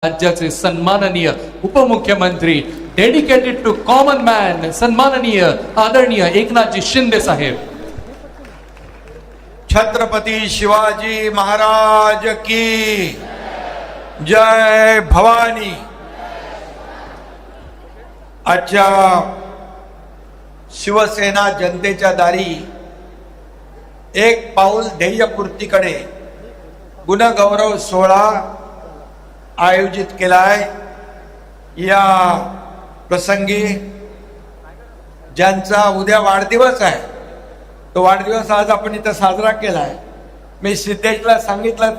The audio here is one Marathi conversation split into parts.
राज्याचे सन्माननीय उपमुख्यमंत्री डेडिकेटेड टू कॉमन मॅन सन्माननीय आदरणीय एकनाथजी शिंदे साहेब। छत्रपती शिवाजी महाराज की जय भवानी। आजच्या शिवसेना जनतेच्या दारी एक पाऊल ध्येयपूर्तीकडे गुणगौरव सोहळा आयोजित केलाय। या प्रसंगी ज्यांचा उद्या वाढदिवस आहे तो वाढदिवस आज आपण इथं साजरा केलाय। मी सिद्धेशला सांगितलं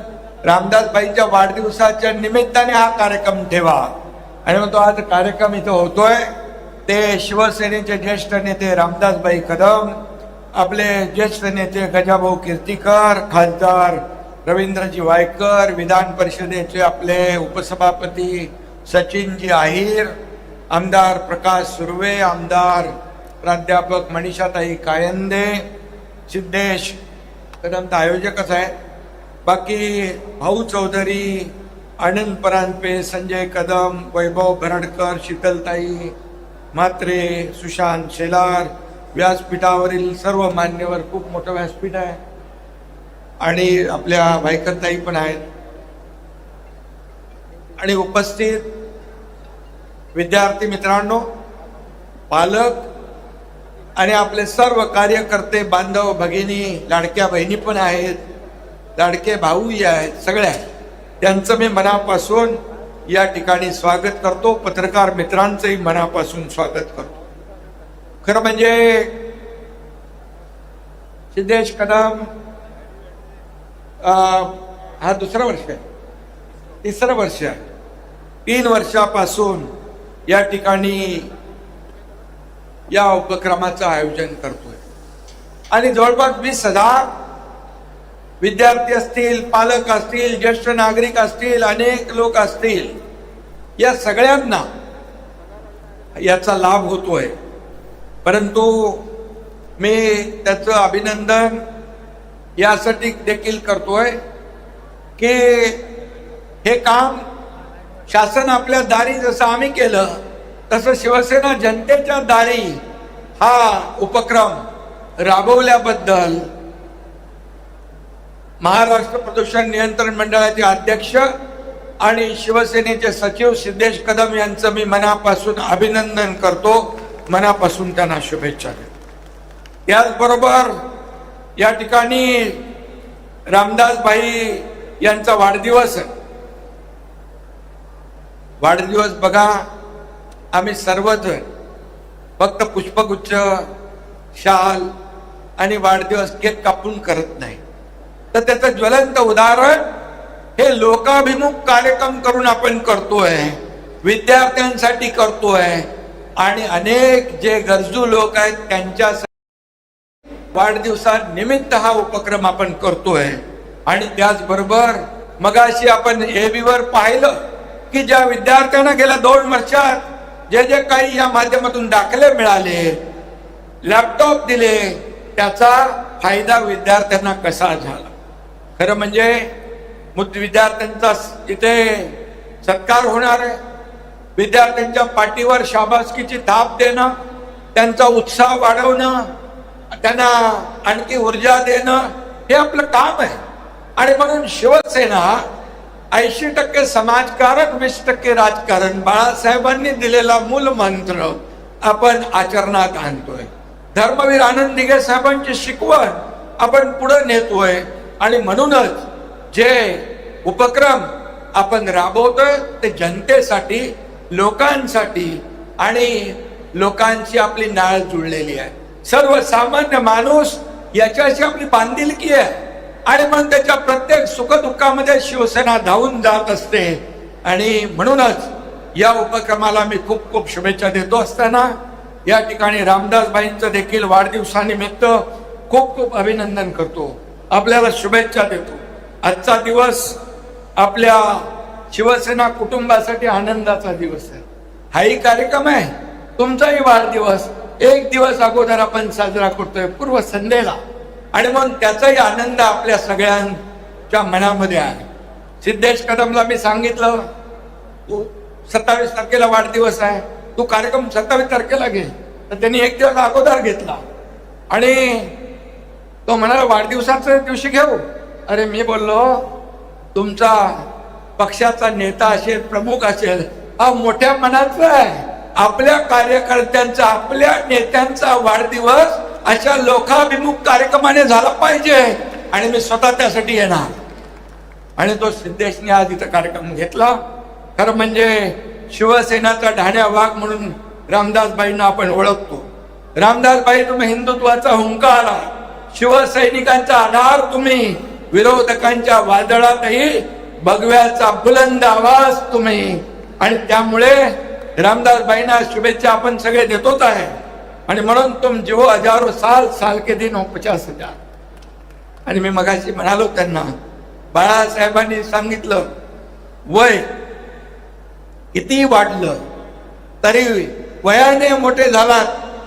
रामदासबाईंच्या वाढदिवसाच्या निमित्ताने हा कार्यक्रम ठेवा आणि मग तो आज कार्यक्रम इथं होतोय। ते शिवसेनेचे ज्येष्ठ नेते रामदासबाई कदम, आपले ज्येष्ठ नेते गजाभाऊ कीर्तीकर, खासदार रवींद्रजी वायकर, विधान परिषदेचे आपले उपसभापती सचिनजी आहिर, आमदार प्रकाश सुर्वे, आमदार प्राध्यापक मनीषाताई कायंदे, सिद्धेश कदम तर आयोजकच आहे, बाकी भाऊ चौधरी, आनंद परांजपे, संजय कदम, वैभव भरडकर, शीतलताई म्हात्रे, सुशांत शेलार, व्यासपीठावरील सर्व मान्यवर, खूप मोठं व्यासपीठ आहे आणि आपल्या वायकरताई पण आहेत आणि उपस्थित विद्यार्थी मित्रांनो, पालक आणि आपले सर्व कार्यकर्ते बांधव भगिनी, लाडक्या बहिणी पण आहेत, लाडके भाऊही आहेत, सगळ्या त्यांचं मी मनापासून या ठिकाणी स्वागत करतो। पत्रकार मित्रांचंही मनापासून स्वागत करतो। खरं म्हणजे सिद्धेश कदम हा दुसरा वर्ष आहे, तिसरं वर्ष आहे, 3 वर्षापासून या ठिकाणी या उपक्रमाचं आयोजन करतोय आणि जवळपास 20,000 विद्यार्थी असतील, पालक असतील, ज्येष्ठ नागरिक असतील, अनेक लोक असतील, या सगळ्यांना याचा लाभ होतोय। परंतु मी त्याचं अभिनंदन यासाठी देखील करतोय की हे काम शासन आपल्या दारी जसं आम्ही केलं तसं शिवसेना जनतेच्या दारी हा उपक्रम राबवल्याबद्दल महाराष्ट्र प्रदूषण नियंत्रण मंडळाचे अध्यक्ष आणि शिवसेनेचे सचिव सिद्धेश कदम यांचं मी मनापासून अभिनंदन करतो, मनापासून त्यांना शुभेच्छा देतो। त्याचबरोबर या ठिकाणी रामदासबाई यांचा वाढदिवस आहे। वाढदिवस बघा, आम्ही सर्वजण फक्त पुष्पगुच्छ, शाल आणि वाढदिवस केक कापून करत नाही, तर त्याचं ज्वलंत उदाहरण हे लोकाभिमुख कार्यक्रम करून आपण करतोय, विद्यार्थ्यांसाठी करतोय आणि अनेक जे गरजू लोक आहेत त्यांच्या वाढदिवसानिमित्त हा उपक्रम आपण करतोय। आणि त्याचबरोबर मगाशी आपण AB वर पाहिलं की ज्या विद्यार्थ्यांना गेल्या 2 वर्षात जे जे काही या माध्यमातून दाखले मिळाले, लॅपटॉप दिले, त्याचा फायदा विद्यार्थ्यांना कसा झाला। खरं म्हणजे विद्यार्थ्यांचा इथे सत्कार होणार आहे, विद्यार्थ्यांच्या पाठीवर शाबासकीची थाप देणं, त्यांचा उत्साह वाढवणं, त्यांना आणखी ऊर्जा देणं हे आपलं काम आहे। आणि म्हणून शिवसेना 80% समाजकारण, 20% राजकारण, बाळासाहेबांनी दिलेला मूल मंत्र आपण आचरणात आणतोय। धर्मवीर आनंद दिघे साहेबांची शिकवण आपण पुढे नेतोय आणि म्हणूनच जे उपक्रम आपण राबवतोय ते जनतेसाठी, लोकांसाठी आणि लोकांची आपली नाळ जुळलेली आहे। सर्वसामान्य माणूस याच्याशी आपली बांधिलकी आहे आणि म्हणून त्याच्या प्रत्येक सुखदुःखामध्ये शिवसेना धावून जात असते आणि म्हणूनच या उपक्रमाला मी खूप खूप शुभेच्छा देतो असताना या ठिकाणी रामदासबाईंचं देखील वाढदिवसानिमित्त खूप खूप अभिनंदन करतो, आपल्याला शुभेच्छा देतो। आजचा दिवस आपल्या शिवसेना कुटुंबासाठी आनंदाचा दिवस आहे। हाही कार्यक्रम आहे, तुमचाही वाढदिवस 1 दिवस अगोदर आपण साजरा करतोय, पूर्व संध्येला, आणि मग त्याचाही आनंद आपल्या सगळ्यांच्या मनामध्ये आहे। सिद्धेश कदमला मी सांगितलं तू 27 तारखेला वाढदिवस आहे, तू कार्यक्रम 27 तारखेला घे. तर त्यांनी एक दिवस अगोदर घेतला आणि तो म्हणाला वाढदिवसाच्या दिवशी घेऊ. अरे मी बोललो तुमचा पक्षाचा नेता असेल, प्रमुख असेल, हा मोठ्या मनाचा आहे. आपल्या कार्यकर्त्यांचा, आपल्या नेत्यांचा वाढदिवस अशा लोकाभिमुख कार्यक्रमाने झाला पाहिजे आणि मी स्वतः त्यासाठी येणार. आणि तो सिद्धेशने आज इथं कार्यक्रम घेतला. खरं म्हणजे शिवसेनाचा ढाण्या वाघ म्हणून रामदासबाईंना आपण ओळखतो. रामदासबाई, तुम्ही हिंदुत्वाचा हुंकार, शिवसैनिकांचा आधार, तुम्ही विरोधकांच्या वादळातही भगव्याचा बुलंद आवाज तुम्ही. आणि त्यामुळे रामदासबाईंना शुभेच्छा आपण सगळे देतोच आहे. आणि म्हणून तुम जो हजारो साल साल के दिन हो 50,000. आणि मी मगाशी म्हणालो त्यांना, बाळासाहेबांनी सांगितलं वय किती वाढलं तरी वयाने मोठे झालात,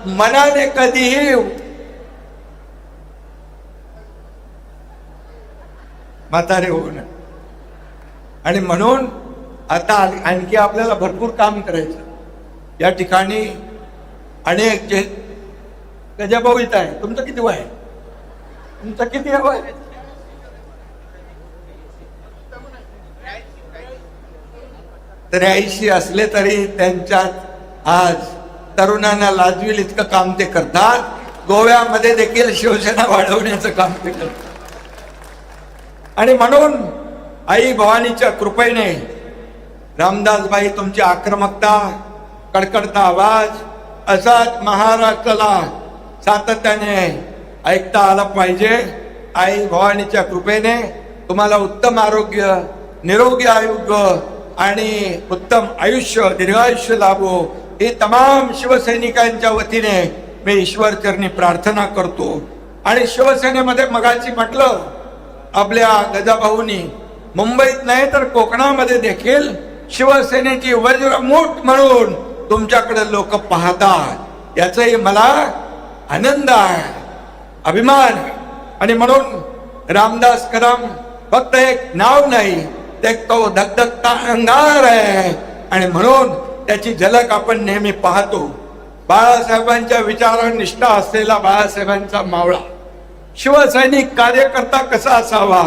मनाने कधीही म्हातारे होऊ नये. आणि म्हणून आता आणखी आपल्याला भरपूर काम करायचं. या ठिकाणी अनेक जे गजाभाऊ इथं आहे. तुमचं किती वय आहे? तुमचं किती वय? तर 83 असले तरी त्यांच्यात आज तरुणांना लाजविल इतकं काम ते करतात. गोव्यामध्ये देखील शिवसेना वाढवण्याचं काम ते करतात. आणि म्हणून आई भवानीच्या कृपेने रामदासबाई तुमची आक्रमकता, कडकडता आवाज असाच महाराष्ट्राला सातत्याने ऐकता आला पाहिजे. आई भवानीच्या कृपेने तुम्हाला उत्तम आरोग्य, निरोगी आरोग्य आणि उत्तम आयुष्य, दीर्घायुष्य लाभो ही तमाम शिवसैनिकांच्या वतीने मी ईश्वरचरणी प्रार्थना करतो. आणि शिवसेनेमध्ये मगाशी म्हटलं आपल्या गजाभाऊंनी, मुंबईत नाही तर कोकणामध्ये देखील शिवसेनेची वज्रमूठ म्हणून तुमच्याकडे लोक पाहतात. याचाही मला आनंद आहे, अभिमान आहे. आणि म्हणून रामदास कदम फक्त एक नाव नाही, ते तो धगधगता अंगार आहे. आणि म्हणून त्याची झलक आपण नेहमी पाहतो. बाळासाहेबांच्या विचारावर निष्ठा असलेला बाळासाहेबांचा मावळा शिवसैनिक कार्यकर्ता कसा असावा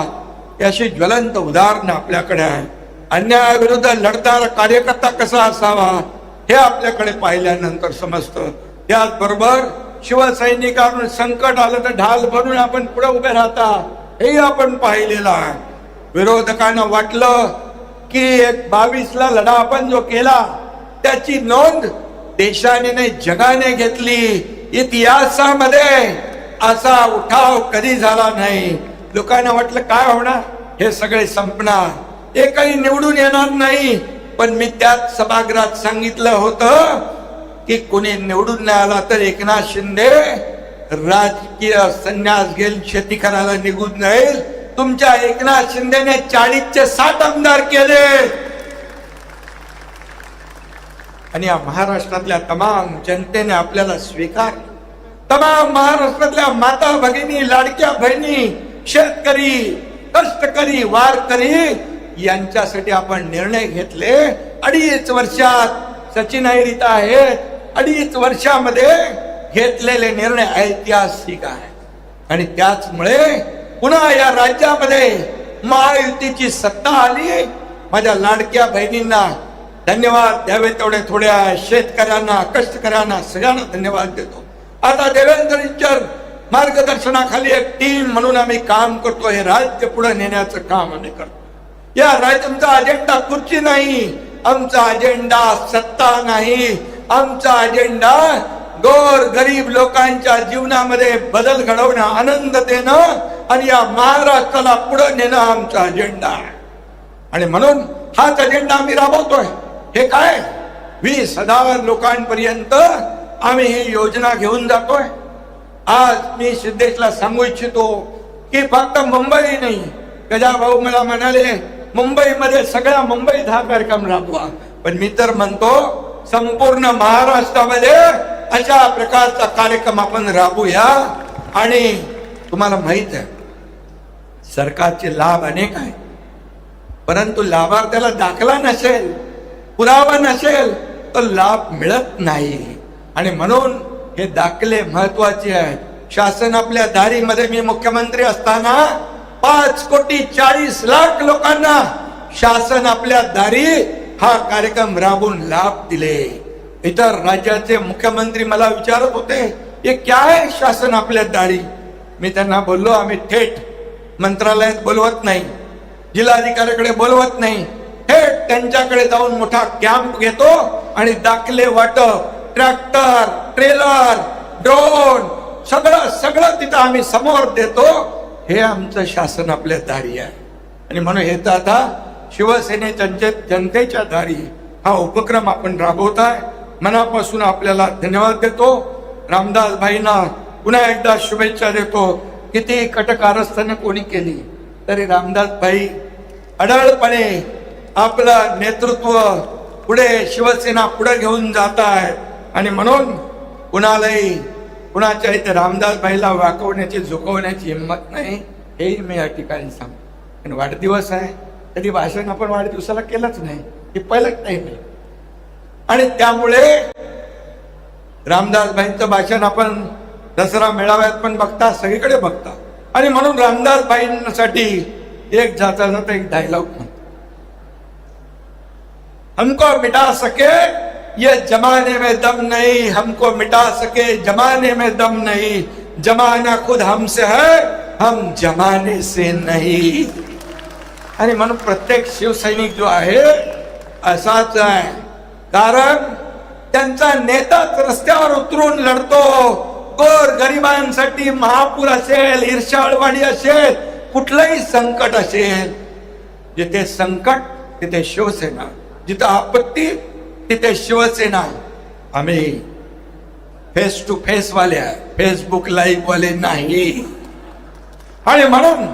याची ज्वलंत उदाहरण आपल्याकडे आहे. अन्यायाविरुद्ध लढणारा कार्यकर्ता कसा असावा हे आपल्याकडे पाहिल्यानंतर समजतं. त्याचबरोबर शिवसैनिकांवर संकट आलं तर ढाल बनून आपण पुढे उभे राहता हेही आपण पाहिलेलं आहे. विरोधकांना वाटलं की 22ला लढा आपण जो केला त्याची नोंद देशाने नाही जगाने घेतली. इतिहासामध्ये असा उठाव कधी झाला नाही. लोकांना वाटलं काय होणार, हे सगळे संपणार, हे काही निवडून येणार नाही. पण मी त्याच सभागृहात सांगितलं होतं की कोणी निवडून नाही आला तर एकनाथ शिंदे राजकीय संन्यास घेऊन शेती करायला निघून जाईल. तुमच्या एकनाथ शिंदेने 40चे 60 आमदार केले. आणि या महाराष्ट्रातल्या तमाम जनतेने आपल्याला स्वीकारलं. तमाम महाराष्ट्रातल्या माता भगिनी, लाडक्या बहिणी, शेतकरी, कष्टकरी, वारकरी यांच्यासाठी आपण निर्णय घेतले. 2.5 वर्षात सचिन अहिर आहेत. 2.5 वर्षामध्ये घेतलेले निर्णय ऐतिहासिक आहे. आणि त्याचमुळे पुन्हा या राज्यामध्ये महायुतीची सत्ता आली. माझ्या लाडक्या बहिणींना धन्यवाद द्यावे तेवढे थोड्या, शेतकऱ्यांना, कष्टकऱ्यांना सगळ्यांना धन्यवाद देतो. आता देवेंद्रजींच्या मार्गदर्शनाखाली एक टीम म्हणून आम्ही काम करतो. हे राज्य पुढे नेण्याचं काम आम्ही करतो. या राज्याचा अजेंडा खुर्ची नाही, आमचा अजेंडा सत्ता नाही. आमचा अजेंडा गोर गरीब लोकांच्या जीवनामध्ये बदल घडवणं, आनंद देणं आणि या महाराष्ट्राला पुढे नेणं आमचा अजेंडा आहे. आणि म्हणून हाच अजेंडा आम्ही राबवतोय. हे काय 20,000 लोकांपर्यंत आम्ही ही योजना घेऊन जातोय. आज मी सिद्धेशला सांगू इच्छितो की फक्त मुंबई नाही, गजाभाऊ मला म्हणाले मुंबईमध्ये सगळ्या मुंबईत हा कार्यक्रम राबवा. पण मी तर म्हणतो संपूर्ण महाराष्ट्रामध्ये अशा प्रकारचा कार्यक्रम आपण राबूया. आणि तुम्हाला माहित आहे सरकारचे लाभ अनेक आहेत, परंतु लाभार्थ्याला दाखला नसेल पुरावा नसेल तर लाभ मिळत नाही. आणि म्हणून हे दाखले महत्वाचे आहेत. शासन आपल्या दारीमध्ये, मी मुख्यमंत्री असताना 5,40,00,000 लोकांना शासन आपल्या दारी हा कार्यक्रम राबवून लाभ दिले. इतर राज्याचे मुख्यमंत्री मला विचारत होते, हे काय आहे शासन आपल्या दारी? मी त्यांना बोललो, आम्ही थेट मंत्रालयात बोलवत नाही, जिल्हाधिकाऱ्याकडे बोलवत नाही, थेट त्यांच्याकडे जाऊन मोठा कॅम्प घेतो आणि दाखले वाटप, ट्रॅक्टर, ट्रेलर, ड्रोन, सगळं तिथं आम्ही समोर देतो. हे आमचं शासन आपल्या दारी आहे. आणि म्हणून हे तर आता शिवसेनेच्या जनतेच्या दारी हा उपक्रम आपण राबवताय. मनापासून आपल्याला धन्यवाद देतो. रामदास भाईंना पुन्हा एकदा शुभेच्छा देतो. किती कटकारस्थाने कोणी केली तरी रामदास भाई अडळपणे आपलं नेतृत्व पुढे, शिवसेना पुढे घेऊन जात आहे. आणि म्हणून कुणाच्या इथे रामदास भाईला वाकवण्याची, झुकवण्याची हिंमत नाही, हेही मी या ठिकाणी सांगतो. आणि वाढदिवस आहे, कधी भाषण आपण वाढदिवसाला केलंच नाही, हे पहिलंच टाईम आहे. आणि त्यामुळे रामदास भाईंचं भाषण आपण दसरा मेळाव्यात पण बघता, सगळीकडे बघता. आणि म्हणून रामदास भाईंसाठी एक जाता एक डायलॉग म्हणतो, हमको मिटा सके ये जमाने में दम नहीं, हमको मिटा सके जमाने में दम नहीं, जमाना खुद हमसे है, हम जमाने से नहीं. आणि म्हणून प्रत्येक शिवसैनिक जो आहे असाच आहे. कारण त्यांचा नेताच रस्त्यावर उतरून लढतो. गोर गरिबांसाठी महापूर असेल, ईर्ष्याळवाडी असेल, कुठलंही संकट असेल, जिथे संकट तिथे शिवसेना, जिथे आपत्ती तिथे शिवसेना. आम्ही फेस टू फेस वाले आहे, फेसबुक लाईव्ह वाले नाही. आणि म्हणून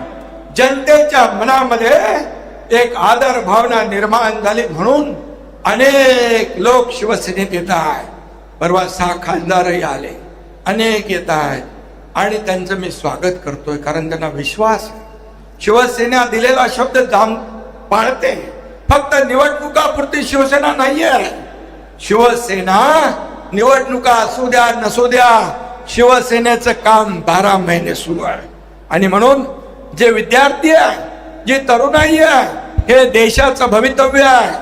जनतेच्या मनामध्ये एक आदर भावना निर्माण झाली. म्हणून अनेक लोक शिवसेनेत येत आहेत. परवा 6 खासदारही आले, अनेक येत आहेत. आणि त्यांचं मी स्वागत करतोय, कारण त्यांना विश्वास आहे. शिवसेना दिलेला शब्द पाळते. फक्त निवडणुकापुरती शिवसेना नाहीये. शिवसेना निवडणुका असू द्या नसू द्या, शिवसेनेचं काम 12 महिने सुरू आहे. आणि म्हणून जे विद्यार्थी आहे, जी तरुणाई आहे, हे देशाचं भवितव्य आहे.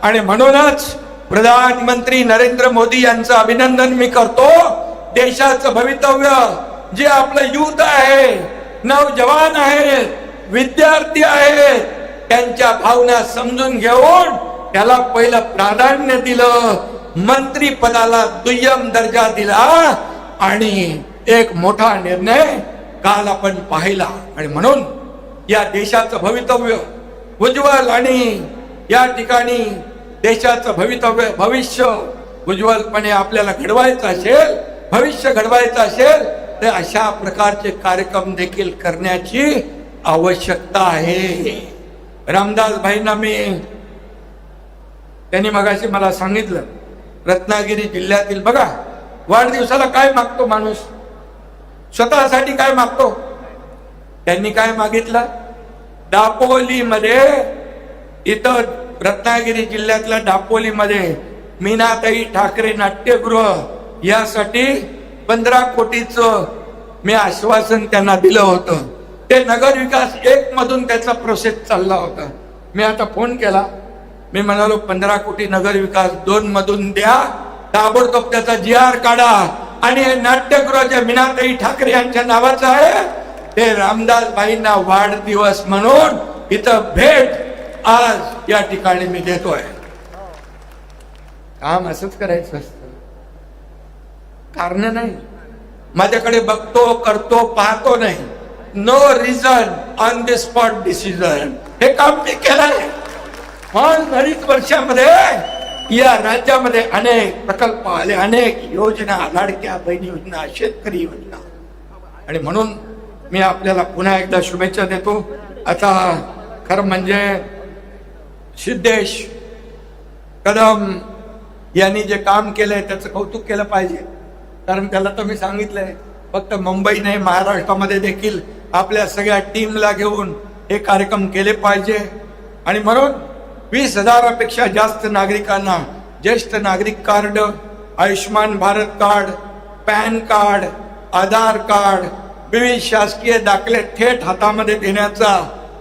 आणि म्हणूनच प्रधानमंत्री नरेंद्र मोदी यांचं अभिनंदन मी करतो. देशाचं भवितव्य जे आपलं युथ आहे, नौजवान आहेत, विद्यार्थी आहेत, त्यांच्या भावना समजून घेऊन त्याला पहिलं प्राधान्य दिलं, मंत्री पदाला दुय्यम दर्जा दिला. आणि एक मोठा निर्णय काल आपण पाहिला. आणि म्हणून या देशाचं भवितव्य उज्ज्वल, आणि या ठिकाणी देशाचं भविष्य उज्ज्वलपणे आपल्याला घडवायचं असेल, भविष्य घडवायचं असेल, तर अशा प्रकारचे कार्यक्रम देखील करण्याची आवश्यकता आहे. रामदास भाईंना त्यांनी मगाशी मला सांगितलं, रत्नागिरी जिल्ह्यातील बघा, वाढदिवसाला काय मागतो माणूस, स्वतःसाठी काय मागतो. त्यांनी काय मागितलं, दापोलीमध्ये, इथं रत्नागिरी जिल्ह्यातल्या दापोलीमध्ये मीनाताई ठाकरे नाट्यगृह यासाठी 15 कोटीचं मी आश्वासन त्यांना दिलं होतं. ते नगर विकास 1 मधून त्याचा प्रोसेस चालला होता. मी आता फोन केला, मी म्हणालो 15 कोटी नगर विकास 2 मधून द्या, ताबडतोब त्याचा GR काढा. आणि हे नाट्यगृह जे मीनाताई ठाकरे यांच्या नावाचं आहे, ते रामदास भाईंना वाढदिवस म्हणून इथं भेट आज या ठिकाणी मी देतोय. काम असंच करायचं असतं, कारण नाही. माझ्याकडे बघतो, करतो, पाहतो नाही. No reason on the spot decision. हे काम मी केलंय. 5 वर्षामध्ये या राज्यामध्ये अनेक प्रकल्प आले, अनेक योजना, लाडक्या बहिणी योजना, शेतकरी योजना. आणि म्हणून मी आपल्याला पुन्हा एकदा शुभेच्छा देतो. आता खरं म्हणजे सिद्धेश कदम यांनी जे काम केलंय त्याचं कौतुक केलं पाहिजे. कारण त्याला तर मी सांगितलंय, फक्त मुंबई नाही, महाराष्ट्रामध्ये देखील आपल्या सगळ्या टीमला घेऊन हे कार्यक्रम केले पाहिजे. आणि म्हणून 20,000पेक्षा जास्त नागरिकांना ज्येष्ठ नागरिक card, Ayushman Bharat card, PAN card, Aadhaar card, विविध शासकीय दाखले थेट हातामध्ये देण्याचा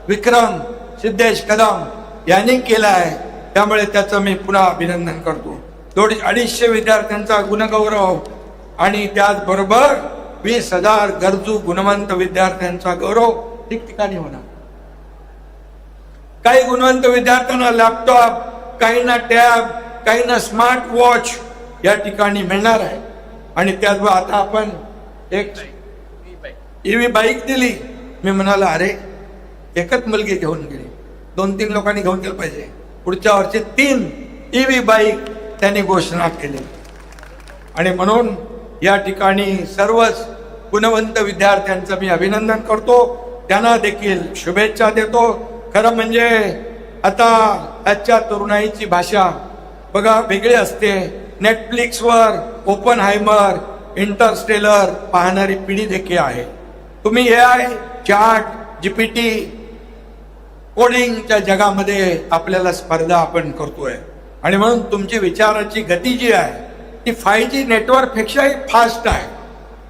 विक्रम सिद्धेश कदम यांनी केला आहे. त्यामुळे त्याचं मी पुन्हा अभिनंदन करतो. 250 विद्यार्थ्यांचा गुणगौरव आणि त्याचबरोबर 20,000 गरजू गुणवंत विद्यार्थ्यांचा गौरव ठिकठिकाणी होणार. काही गुणवंत विद्यार्थ्यांना लॅपटॉप, काहींना टॅब, काहींना स्मार्ट वॉच या ठिकाणी मिळणार आहे. आणि त्याचबरोबर आता आपण एक EV बाईक दिली. मी म्हणाला अरे एकच मुलगी घेऊन गेली, 2-3 लोकांनी घेऊन गेलं पाहिजे. पुढच्या वर्षी 3 EV बाईक त्यांनी घोषणा केली. आणि म्हणून या ठिकाणी सर्वच गुणवंत विद्यार्थ्यांचं मी अभिनंदन करतो, त्यांना देखील शुभेच्छा देतो. खरं म्हणजे आता आजच्या तरुणाईची भाषा बघा वेगळी असते. नेटफ्लिक्सवर ओपनहायमर, इंटरस्टेलर पाहणारी पिढी देखील आहे. तुम्ही AI, चॅट GPT, कोडिंगच्या जगामध्ये आपल्याला स्पर्धा आपण करतोय. आणि म्हणून तुमची विचाराची गती जी आहे ती 5G नेटवर्कपेक्षाही फास्ट आहे.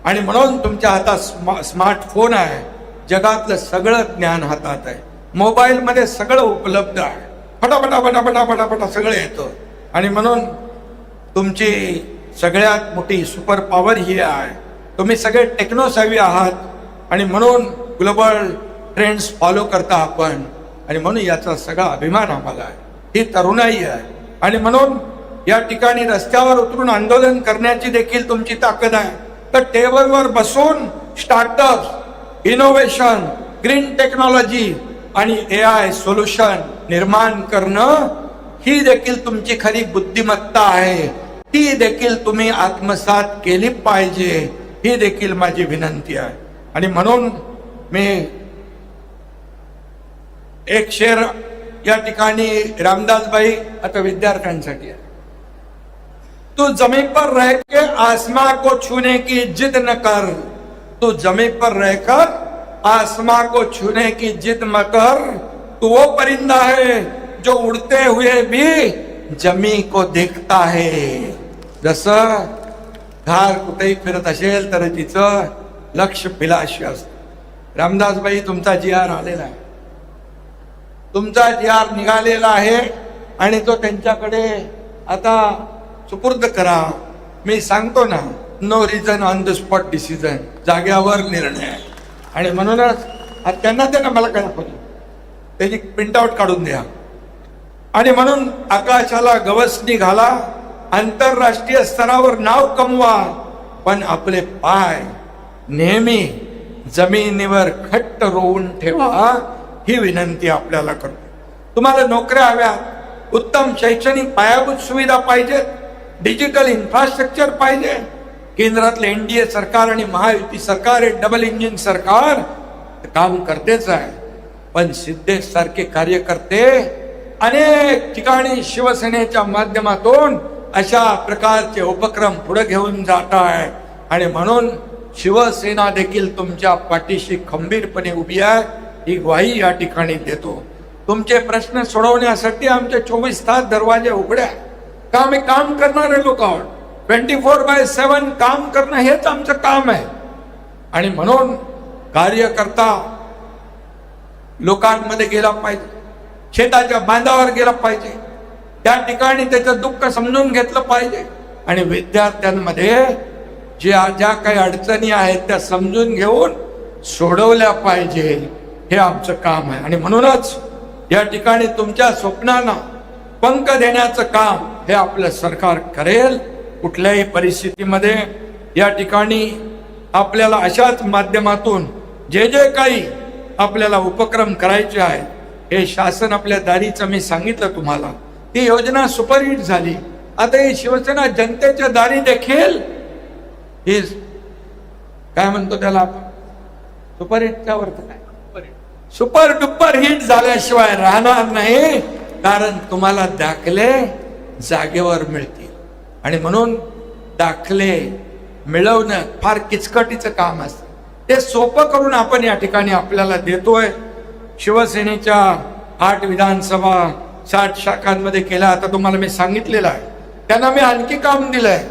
आणि म्हणून तुमच्या हातात स्मार्टफोन आहे, जगातलं सगळं ज्ञान हातात आहे, मोबाईलमध्ये सगळं उपलब्ध आहे, फटाफटा फटाफटा फटाफटा सगळं येतं. आणि म्हणून तुमची सगळ्यात मोठी सुपर पॉवर ही आहे, तुम्ही सगळे टेक्नोसॅव्ही आहात. आणि म्हणून ग्लोबल ट्रेंड्स फॉलो करता आपण. आणि म्हणून याचा सगळा अभिमान आम्हाला आहे, ही तरुणाई आहे. आणि म्हणून या ठिकाणी रस्त्यावर उतरून आंदोलन करण्याची देखील तुमची ताकद आहे. तर टेबलवर बसून स्टार्टअप, इनोव्हेशन, ग्रीन टेक्नॉलॉजी आणि AI सोल्युशन निर्माण करणं ही देखील तुमची खरी बुद्धिमत्ता आहे. ती देखील तुम्ही आत्मसात केली पाहिजे, ही देखील माझी विनंती आहे. आणि म्हणून मी एक शेर या ठिकाणी रामदासबाई आता विद्यार्थ्यांसाठी आहे. तू जमीन पर रह के आसमां को छूने की जिद न कर, तू जमीन पर रहकर आसमां को छूने की जिद न कर. तू वो परिंदा है जो उड़ते हुए भी जमी को देखता है. जसं घार कुठेही फिरत असेल तर तिचं लक्ष पिलाशी असतं. रामदासबाई तुमचा GR आलेला आहे, तुमचा GR निघालेला आहे आणि तो त्यांच्याकडे आता सुपूर्द करा. मी सांगतो ना, no reason on the spot decision, जाग्यावर निर्णय. आणि म्हणूनच त्यांना मला काय दाखवतो त्याची प्रिंटआउट काढून द्या. आणि म्हणून आकाशाला गवसणी घाला, आंतरराष्ट्रीय स्तरावर नाव कमवा, पण आपले पाय नेहमी जमिनीवर घट्ट रोवून ठेवा, ही विनंती आपल्याला करतो. तुम्हाला नोकऱ्या हव्या, उत्तम शैक्षणिक पायाभूत सुविधा पाहिजेत, डिजिटल इन्फ्रास्ट्रक्चर पाहिजे. केंद्रातलं NDA सरकार आणि महायुती सरकार हे डबल इंजिन सरकार काम करतेच आहे. पण सिद्धेश सारखे कार्यकर्ते अनेक ठिकाणी शिवसेनेच्या माध्यमातून अशा प्रकारचे उपक्रम पुढे घेऊन जात आहे. आणि म्हणून शिवसेना देखील तुमच्या पाठीशी खंबीरपणे उभी आहे, ही ग्वाही या ठिकाणी देतो. तुमचे प्रश्न सोडवण्यासाठी आमचे 24 तास दरवाजे उघडे आहे. का आम्ही काम करणारे लोक आहोत, 24/7 काम करणं हेच आमचं काम आहे. आणि म्हणून कार्यकर्ता लोकांमध्ये गेला पाहिजे, शेताच्या बांधावर गेला पाहिजे, त्या ठिकाणी त्याचं दुःख समजून घेतलं पाहिजे. आणि विद्यार्थ्यांमध्ये ज्या काही अडचणी आहेत त्या समजून घेऊन सोडवल्या पाहिजे, हे आमचं काम आहे. आणि म्हणूनच या ठिकाणी तुमच्या स्वप्नांना पंख देण्याचं काम हे आपलं सरकार करेल. कुठल्याही परिस्थितीमध्ये या ठिकाणी आपल्याला अशाच माध्यमातून जे काही आपल्याला उपक्रम करायचे आहेत, हे शासन आपल्या दारीचं मी सांगितलं तुम्हाला, ती योजना सुपरहिट झाली. आता ही शिवसेना जनतेच्या दारी देखील ही काय म्हणतो त्याला आपण, सुपरहिटच्या अर्थ काय, सुपर डुपर हिट झाल्याशिवाय राहणार नाही. कारण तुम्हाला दाखले जागेवर मिळतील. आणि म्हणून दाखले मिळवणं फार किचकटीचं काम असतं, ते सोपं करून आपण या ठिकाणी आपल्याला देतोय. शिवसेनेच्या 8 विधानसभा 60 शाखांमध्ये केला. आता तुम्हाला मी सांगितलेलं आहे. त्यांना मी आणखी काम दिलंय.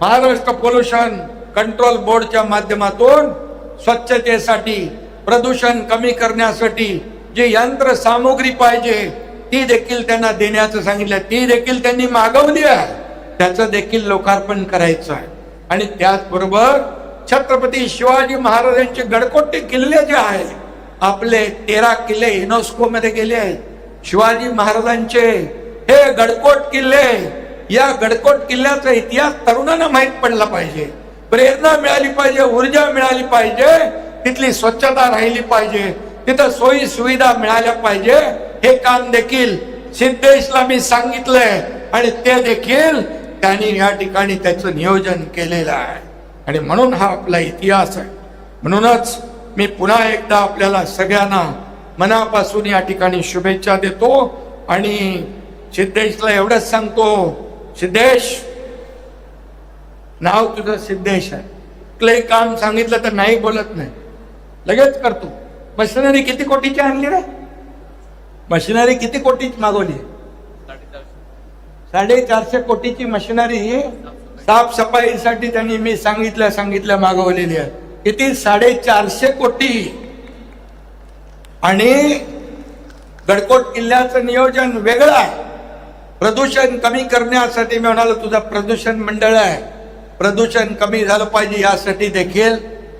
महाराष्ट्र पोल्युशन कंट्रोल बोर्डच्या माध्यमातून स्वच्छतेसाठी, प्रदूषण कमी करण्यासाठी जी यंत्र सामुग्री पाहिजे ती देखील त्यांना देण्याचं सांगितलं. ती देखील त्यांनी मागवली आहे. त्याचं देखील लोकार्पण करायचं आहे. आणि त्याचबरोबर छत्रपती शिवाजी महाराजांचे गडकोटे किल्ले जे आहेत, आपले 13 किल्ले युनेस्को मध्ये गेले आहेत. शिवाजी महाराजांचे हे गडकोट किल्ले, या गडकोट किल्ल्याचा इतिहास तरुणांना माहित पडला पाहिजे, प्रेरणा मिळाली पाहिजे, ऊर्जा मिळाली पाहिजे, तिथली स्वच्छता राहिली पाहिजे, तिथं सोयी सुविधा मिळाल्या पाहिजे. हे काम देखील सिद्धेशला मी सांगितलंय आणि ते देखील त्यांनी या ठिकाणी त्याचं नियोजन केलेलं आहे. आणि म्हणून हा आपला इतिहास आहे. म्हणूनच मी पुन्हा एकदा आपल्याला सगळ्यांना मनापासून या ठिकाणी शुभेच्छा देतो. आणि सिद्धेशला एवढंच सांगतो, सिद्धेश, नाव तुझं सिद्धेश आहे, कुठलंही काम सांगितलं तर नाही बोलत नाही, लगेच करतो. मशिनरी किती कोटीची आणली रे? मशिनरी किती कोटीची मागवली? 450 कोटीची मशिनरी साफसफाईसाठी त्यांनी मी सांगितल्या मागवलेली आहे. किती? 450 कोटी. आणि गडकोट किल्ल्याचं नियोजन वेगळं आहे. प्रदूषण कमी करण्यासाठी मी म्हणालो तुझा प्रदूषण मंडळ आहे, प्रदूषण कमी झालं पाहिजे यासाठी देखील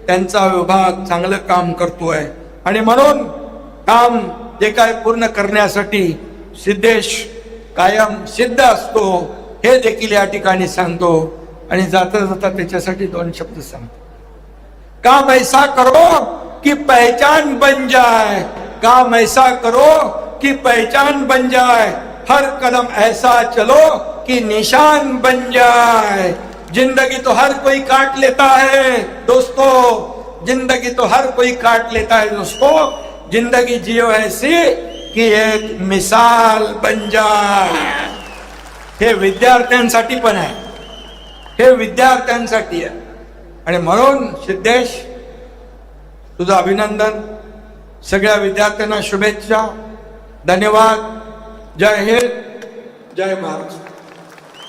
त्यांचा विभाग चांगलं काम करतोय. आणि म्हणून काम जे काय पूर्ण करण्यासाठी सिद्धेश कायम सिद्ध असतो हे देखील या ठिकाणी सांगतो. आणि जाता जाता त्याच्यासाठी 2 शब्द सांगतो. काम ऐसा करो कि पहचान बन जाए, काम ऐसा करो कि पहचान बन जाए, हर कदम ऐसा चलो कि निशान बन जाए. जिंदगी तो हर कोई काट लेता है दोस्तों, जिंदगी तो हर कोई काट लेता है दोस्तों, जिंदगी जियो ऐसी कि एक मिसाल बन जाए. हे विद्यार्थ्यांसाठी पण आहे, हे विद्यार्थ्यांसाठी आहे. आणि म्हणून सिद्धेश तुझं अभिनंदन, सगळ्या विद्यार्थ्यांना शुभेच्छा, धन्यवाद. जय हिंद, जय महाराष्ट्र.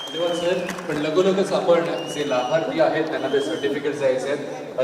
धन्यवाद सर. पण लगोलगच आपण जे लाभार्थी आहेत त्यांना ते सर्टिफिकेट द्यायचे आहेत.